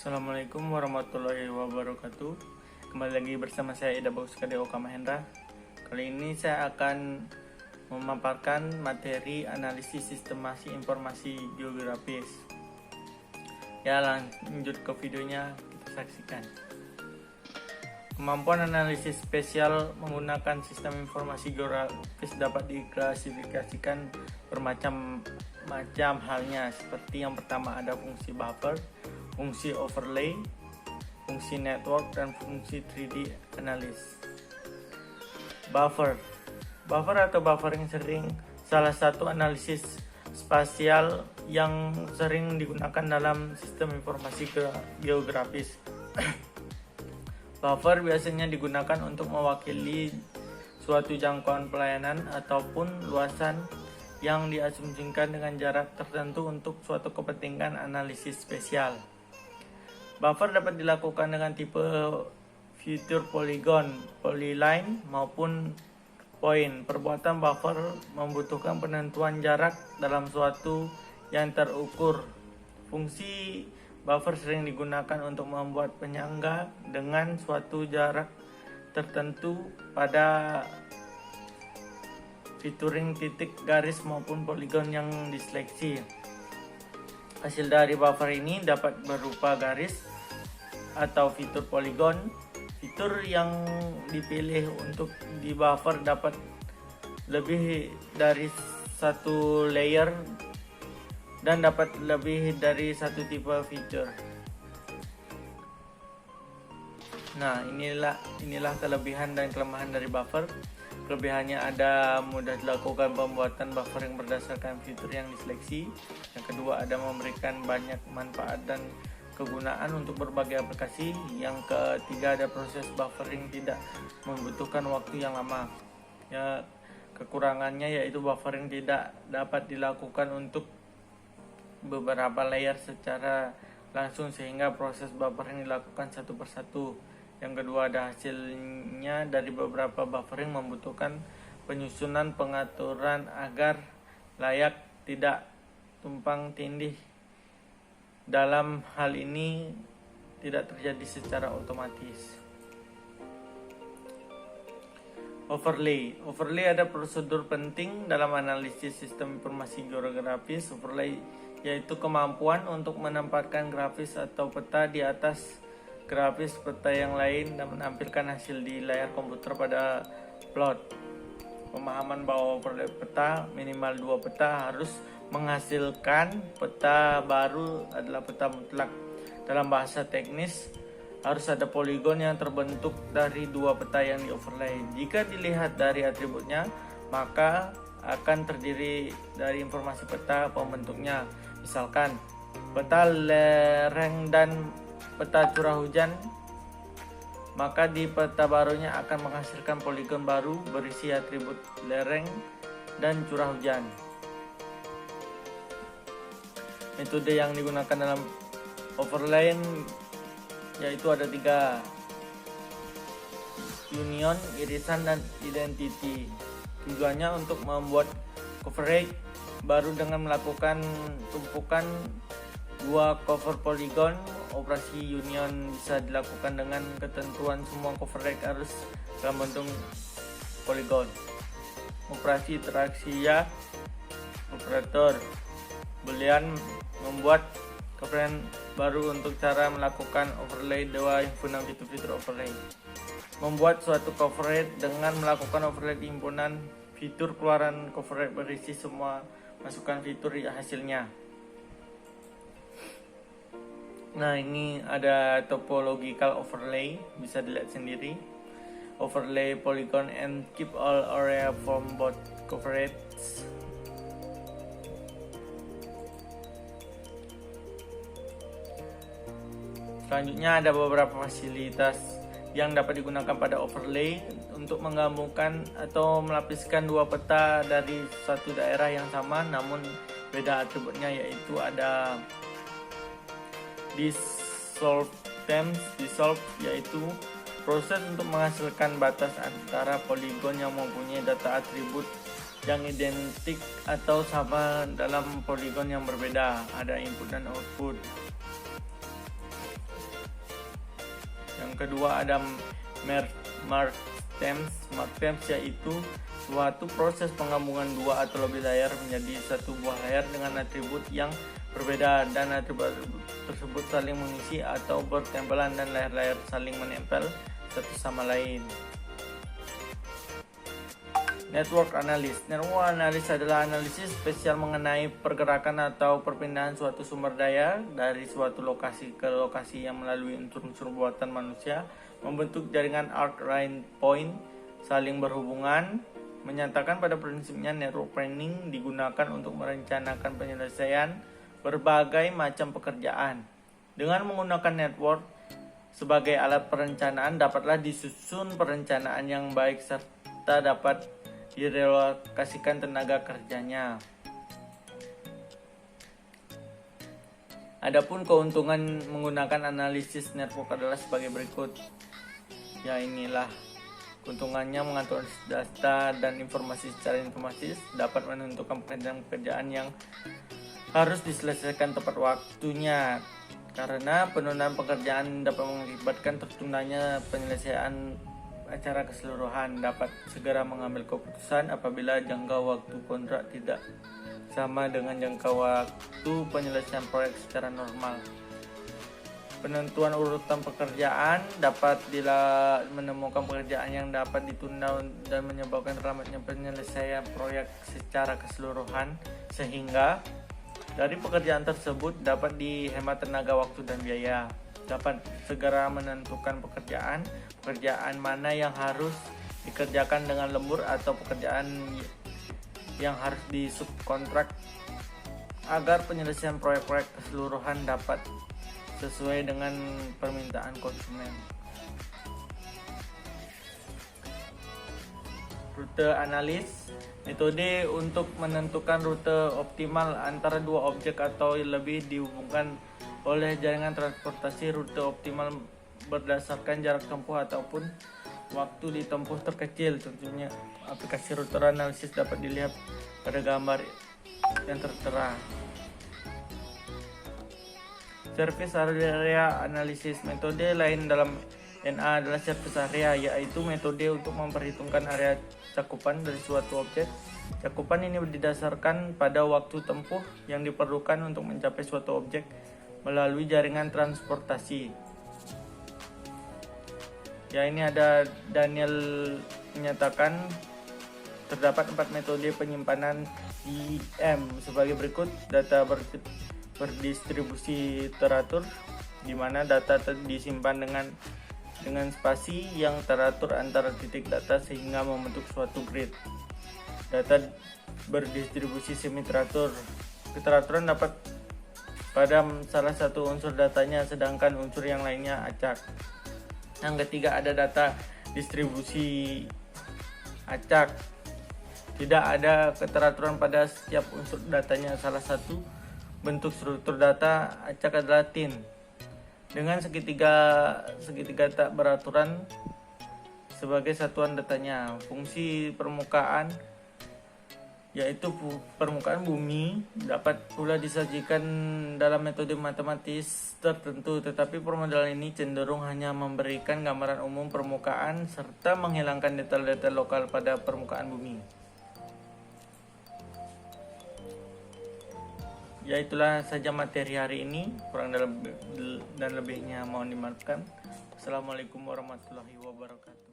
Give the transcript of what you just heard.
Assalamualaikum warahmatullahi wabarakatuh. Kembali lagi bersama saya Ida Bauskade Oka Mahendra. Kali ini saya akan memaparkan materi analisis sistemasi informasi geografis. Ya, lanjut ke videonya, kita saksikan. Kemampuan analisis spesial menggunakan sistem informasi geografis dapat diklasifikasikan bermacam-macam halnya, seperti yang pertama ada fungsi buffer, fungsi overlay, fungsi network, dan fungsi 3D analysis. Buffer atau buffering salah satu analisis spasial yang sering digunakan dalam sistem informasi geografis. Buffer biasanya digunakan untuk mewakili suatu jangkauan pelayanan ataupun luasan yang diasumsikan dengan jarak tertentu untuk suatu kepentingan analisis spesial. Buffer dapat dilakukan dengan tipe feature polygon, polyline, maupun point. Perbuatan buffer membutuhkan penentuan jarak dalam suatu yang terukur. Fungsi buffer sering digunakan untuk membuat penyangga dengan suatu jarak tertentu pada featuring titik, garis, maupun poligon yang diseleksi. Hasil dari buffer ini dapat berupa garis atau fitur poligon. Fitur yang dipilih untuk di buffer dapat lebih dari satu layer dan dapat lebih dari satu tipe fitur. Nah, inilah kelebihan dan kelemahan dari buffer. Kelebihannya ada mudah dilakukan pembuatan buffering berdasarkan fitur yang diseleksi. Yang kedua, ada memberikan banyak manfaat dan kegunaan untuk berbagai aplikasi. Yang ketiga, ada proses buffering tidak membutuhkan waktu yang lama. Ya, kekurangannya yaitu buffering tidak dapat dilakukan untuk beberapa layer secara langsung sehingga proses buffering dilakukan satu persatu. Yang kedua, ada hasilnya dari beberapa buffering membutuhkan penyusunan pengaturan agar layak tidak tumpang tindih. Dalam hal ini tidak terjadi secara otomatis. Overlay ada prosedur penting dalam analisis sistem informasi geografis. Overlay yaitu kemampuan untuk menempatkan grafis atau peta di atas grafis peta yang lain dan menampilkan hasil di layar komputer pada plot. Pemahaman bahwa overlay peta minimal 2 peta harus menghasilkan peta baru adalah peta mutlak. Dalam bahasa teknis, harus ada poligon yang terbentuk dari 2 peta yang di overlay. Jika dilihat dari atributnya, maka akan terdiri dari informasi peta pembentuknya. Misalkan peta lereng dan peta curah hujan, maka di peta barunya akan menghasilkan poligon baru berisi atribut lereng dan curah hujan. Metode yang digunakan dalam overlay yaitu ada 3: union, irisan, dan identity. Tujuannya untuk membuat coverage baru dengan melakukan tumpukan 2 cover poligon. Operasi union bisa dilakukan dengan ketentuan semua coverage harus dalam bentuk poligon. Operasi teraksi operator boolean membuat coverage baru untuk cara melakukan overlay 2 himpunan fitur-fitur overlay. Membuat suatu coverage dengan melakukan overlay himpunan fitur, keluaran coverage berisi semua masukan fitur hasilnya. Nah, ini ada topological overlay, bisa dilihat sendiri. Overlay polygon and keep all area from both coverage. Selanjutnya ada beberapa fasilitas yang dapat digunakan pada overlay untuk menggabungkan atau melapiskan 2 peta dari satu daerah yang sama namun beda atributnya, yaitu ada dissolve yaitu proses untuk menghasilkan batas antara poligon yang mempunyai data atribut yang identik atau sama dalam poligon yang berbeda. Ada input dan output. Yang kedua ada merge themes. Merge themes yaitu suatu proses penggabungan dua atau lebih layer menjadi satu buah layer dengan atribut yang berbeda, dan atribut tersebut saling mengisi atau bertempelan dan layer-layer saling menempel satu sama lain. Network analysis. Network analysis adalah analisis spesial mengenai pergerakan atau perpindahan suatu sumber daya dari suatu lokasi ke lokasi yang melalui unsur-unsur buatan manusia, membentuk jaringan arc-line point saling berhubungan. Menyatakan pada prinsipnya network planning digunakan untuk merencanakan penyelesaian berbagai macam pekerjaan. Dengan menggunakan network sebagai alat perencanaan, dapatlah disusun perencanaan yang baik serta dapat direlokasikan tenaga kerjanya. Adapun keuntungan menggunakan analisis network adalah sebagai berikut. Ya, inilah keuntungannya: mengatur data dan informasi secara otomatis, dapat menentukan pekerjaan-pekerjaan yang harus diselesaikan tepat waktunya, karena penundaan pekerjaan dapat mengakibatkan tertundanya penyelesaian acara keseluruhan, dapat segera mengambil keputusan apabila jangka waktu kontrak tidak sama dengan jangka waktu penyelesaian proyek secara normal. Penentuan urutan pekerjaan, dapat menemukan pekerjaan yang dapat ditunda dan menyebabkan terlambatnya penyelesaian proyek secara keseluruhan, sehingga dari pekerjaan tersebut dapat dihemat tenaga, waktu, dan biaya. Dapat segera menentukan pekerjaan mana yang harus dikerjakan dengan lembur atau pekerjaan yang harus disubkontrak, agar penyelesaian proyek-proyek keseluruhan dapat sesuai dengan permintaan konsumen. Rute analis, metode untuk menentukan rute optimal antara dua objek atau lebih dihubungkan oleh jaringan transportasi. Rute optimal berdasarkan jarak tempuh ataupun waktu ditempuh terkecil. Tentunya aplikasi rute analisis dapat dilihat pada gambar yang tertera. Surface area analysis, metode lain dalam NA adalah surface area, yaitu metode untuk memperhitungkan area cakupan dari suatu objek. Cakupan ini didasarkan pada waktu tempuh yang diperlukan untuk mencapai suatu objek melalui jaringan transportasi. Ya, ini ada Daniel menyatakan terdapat 4 metode penyimpanan IM sebagai berikut. Data berdistribusi teratur, di mana data disimpan dengan spasi yang teratur antara titik data sehingga membentuk suatu grid. Data berdistribusi semi teratur, keteraturan dapat pada salah satu unsur datanya sedangkan unsur yang lainnya acak. Yang ketiga ada data distribusi acak, tidak ada keteraturan pada setiap unsur datanya. Salah satu bentuk struktur data acak adalah tin dengan segitiga tak beraturan sebagai satuan datanya. Fungsi permukaan, yaitu permukaan bumi, dapat pula disajikan dalam metode matematis tertentu, tetapi permodalan ini cenderung hanya memberikan gambaran umum permukaan serta menghilangkan detail-detail lokal pada permukaan bumi. Ya, itulah saja materi hari ini, kurang dan lebihnya mohon dimaafkan. Assalamualaikum warahmatullahi wabarakatuh.